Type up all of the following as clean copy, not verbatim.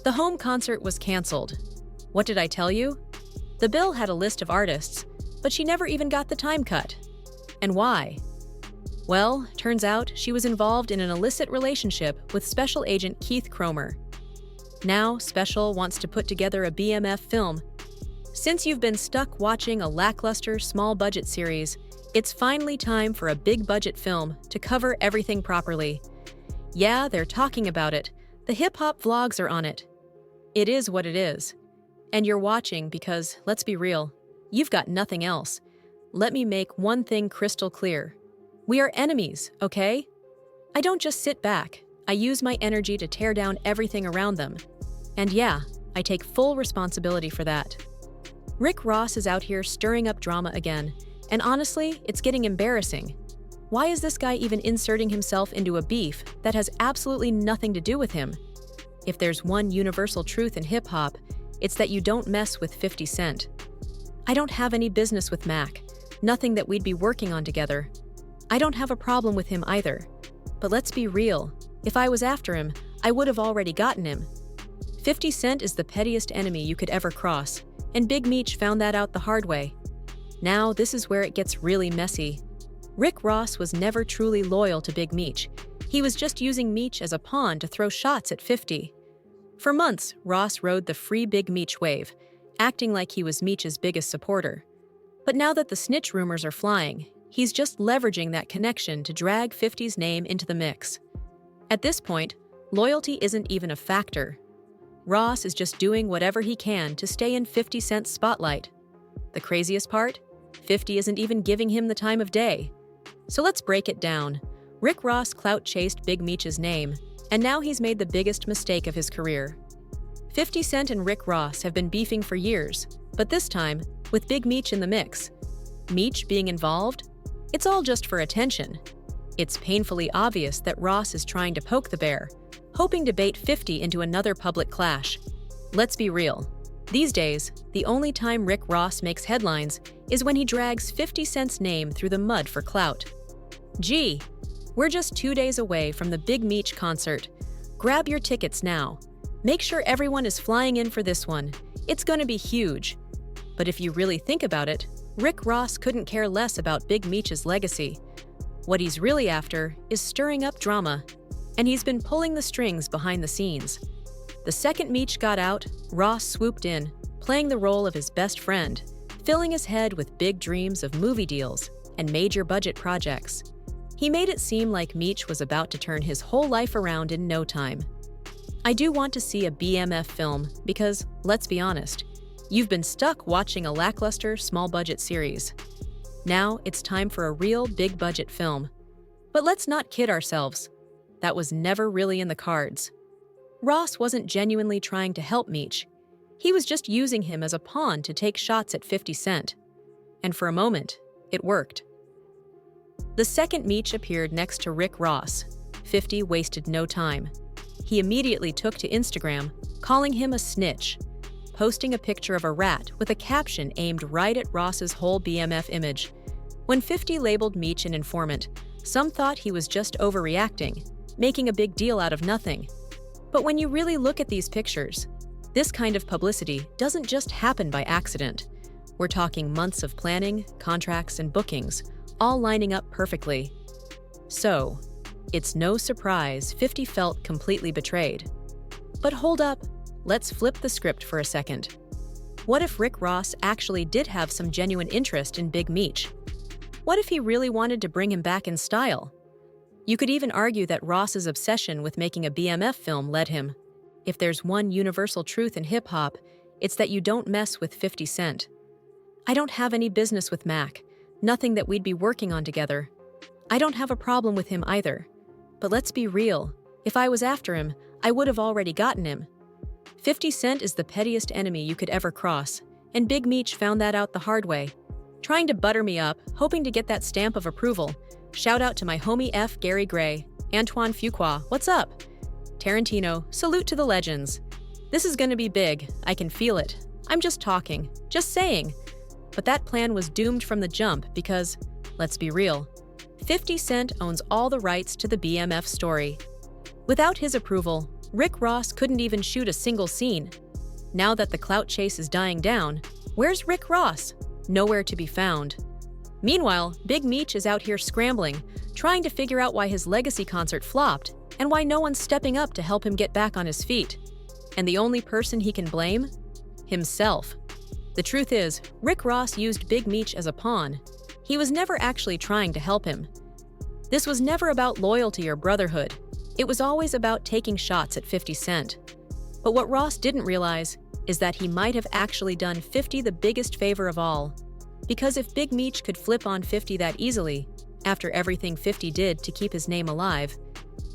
The home concert was canceled. What did I tell you? The bill had a list of artists, but she never even got the time cut. And why? Well, turns out she was involved in an illicit relationship with Special Agent Keith Cromer. Now, Special wants to put together a BMF film. Since you've been stuck watching a lackluster, small-budget series, it's finally time for a big-budget film to cover everything properly. Yeah, they're talking about it. The hip-hop vlogs are on it. It is what it is. And you're watching because, let's be real, you've got nothing else. Let me make one thing crystal clear. We are enemies, okay? I don't just sit back. I use my energy to tear down everything around them. And yeah, I take full responsibility for that. Rick Ross is out here stirring up drama again, and honestly, it's getting embarrassing. Why is this guy even inserting himself into a beef that has absolutely nothing to do with him? If there's one universal truth in hip-hop, it's that you don't mess with 50 Cent. I don't have any business with Mac, nothing that we'd be working on together. I don't have a problem with him either. But let's be real, if I was after him, I would have already gotten him. 50 Cent is the pettiest enemy you could ever cross, and Big Meech found that out the hard way. Now, this is where it gets really messy. Rick Ross was never truly loyal to Big Meech. He was just using Meech as a pawn to throw shots at 50. For months, Ross rode the free Big Meech wave, acting like he was Meech's biggest supporter. But now that the snitch rumors are flying, he's just leveraging that connection to drag 50's name into the mix. At this point, loyalty isn't even a factor. Ross is just doing whatever he can to stay in 50 Cent's spotlight. The craziest part? 50 isn't even giving him the time of day. So let's break it down. Rick Ross clout chased Big Meech's name, and now he's made the biggest mistake of his career. 50 Cent and Rick Ross have been beefing for years, but this time, with Big Meech in the mix. Meech being involved? It's all just for attention. It's painfully obvious that Ross is trying to poke the bear, hoping to bait 50 into another public clash. Let's be real. These days, the only time Rick Ross makes headlines is when he drags 50 Cent's name through the mud for clout. Gee, we're just 2 days away from the Big Meech concert. Grab your tickets now. Make sure everyone is flying in for this one. It's gonna be huge. But if you really think about it, Rick Ross couldn't care less about Big Meech's legacy. What he's really after is stirring up drama, and he's been pulling the strings behind the scenes. The second Meech got out, Ross swooped in, playing the role of his best friend, filling his head with big dreams of movie deals and major budget projects. He made it seem like Meech was about to turn his whole life around in no time. I do want to see a BMF film because, let's be honest, you've been stuck watching a lackluster, small-budget series. Now it's time for a real big-budget film. But let's not kid ourselves. That was never really in the cards. Ross wasn't genuinely trying to help Meech. He was just using him as a pawn to take shots at 50 Cent. And for a moment, it worked. The second Meech appeared next to Rick Ross. 50 wasted no time. He immediately took to Instagram, calling him a snitch, posting a picture of a rat with a caption aimed right at Ross's whole BMF image. When 50 labeled Meech an informant, some thought he was just overreacting, making a big deal out of nothing. But when you really look at these pictures, this kind of publicity doesn't just happen by accident. We're talking months of planning, contracts, and bookings, all lining up perfectly. So, it's no surprise 50 felt completely betrayed. But hold up, let's flip the script for a second. What if Rick Ross actually did have some genuine interest in Big Meech? What if he really wanted to bring him back in style? You could even argue that Ross's obsession with making a BMF film led him. If there's one universal truth in hip-hop, it's that you don't mess with 50 Cent. I don't have any business with Mac, nothing that we'd be working on together. I don't have a problem with him either. But let's be real, if I was after him, I would have already gotten him. 50 Cent is the pettiest enemy you could ever cross, and Big Meech found that out the hard way. Trying to butter me up, hoping to get that stamp of approval. Shout out to my homie F. Gary Gray, Antoine Fuqua, what's up? Tarantino, salute to the legends. This is gonna be big, I can feel it. I'm just talking, just saying. But that plan was doomed from the jump because, let's be real, 50 Cent owns all the rights to the BMF story. Without his approval, Rick Ross couldn't even shoot a single scene. Now that the clout chase is dying down, where's Rick Ross? Nowhere to be found. Meanwhile, Big Meech is out here scrambling, trying to figure out why his legacy concert flopped and why no one's stepping up to help him get back on his feet. And the only person he can blame? Himself. The truth is, Rick Ross used Big Meech as a pawn. He was never actually trying to help him. This was never about loyalty or brotherhood. It was always about taking shots at 50 Cent. But what Ross didn't realize is that he might have actually done 50 the biggest favor of all. Because if Big Meech could flip on 50 that easily, after everything 50 did to keep his name alive,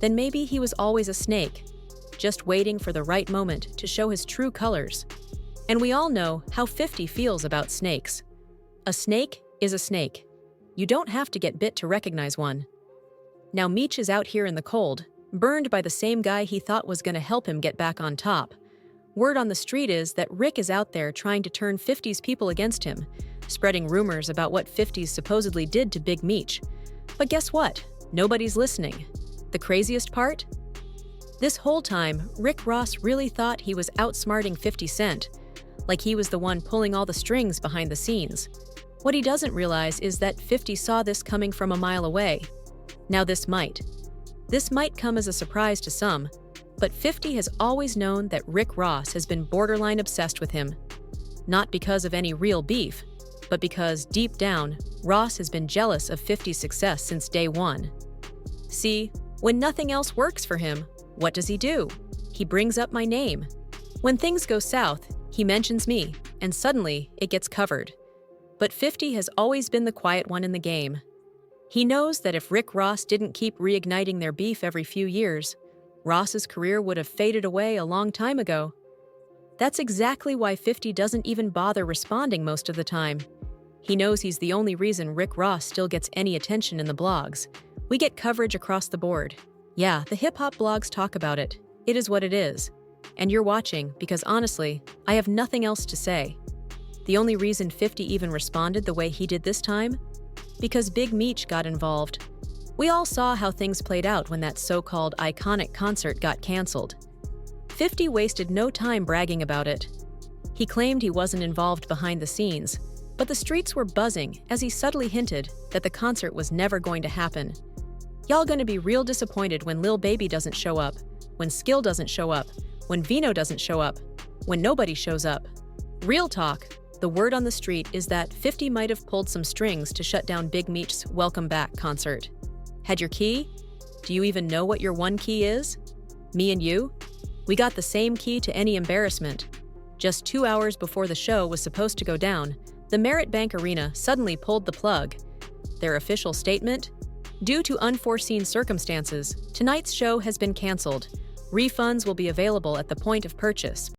then maybe he was always a snake, just waiting for the right moment to show his true colors. And we all know how 50 feels about snakes. A snake is a snake. You don't have to get bit to recognize one. Now Meech is out here in the cold, burned by the same guy he thought was going to help him get back on top. Word on the street is that Rick is out there trying to turn 50's people against him, spreading rumors about what 50's supposedly did to Big Meech. But guess what? Nobody's listening. The craziest part? This whole time, Rick Ross really thought he was outsmarting 50 Cent, like he was the one pulling all the strings behind the scenes. What he doesn't realize is that 50 saw this coming from a mile away. Now this might come as a surprise to some, but 50 has always known that Rick Ross has been borderline obsessed with him. Not because of any real beef, but because, deep down, Ross has been jealous of 50's success since day one. See, when nothing else works for him, what does he do? He brings up my name. When things go south, he mentions me, and suddenly it gets covered. But 50 has always been the quiet one in the game. He knows that if Rick Ross didn't keep reigniting their beef every few years, Ross's career would have faded away a long time ago. That's exactly why 50 doesn't even bother responding most of the time. He knows he's the only reason Rick Ross still gets any attention in the blogs. We get coverage across the board. Yeah, the hip-hop blogs talk about it. It is what it is. And you're watching because honestly, I have nothing else to say. The only reason 50 even responded the way he did this time? Because Big Meech got involved. We all saw how things played out when that so-called iconic concert got canceled. 50 wasted no time bragging about it. He claimed he wasn't involved behind the scenes, but the streets were buzzing as he subtly hinted that the concert was never going to happen. Y'all gonna be real disappointed when Lil Baby doesn't show up, when Skill doesn't show up, when Vino doesn't show up, when nobody shows up. Real talk, the word on the street is that 50 might have pulled some strings to shut down Big Meech's Welcome Back concert. Had your key? Do you even know what your one key is? Me and you? We got the same key to any embarrassment. Just 2 hours before the show was supposed to go down, the Merit Bank Arena suddenly pulled the plug. Their official statement? Due to unforeseen circumstances, tonight's show has been canceled. Refunds will be available at the point of purchase.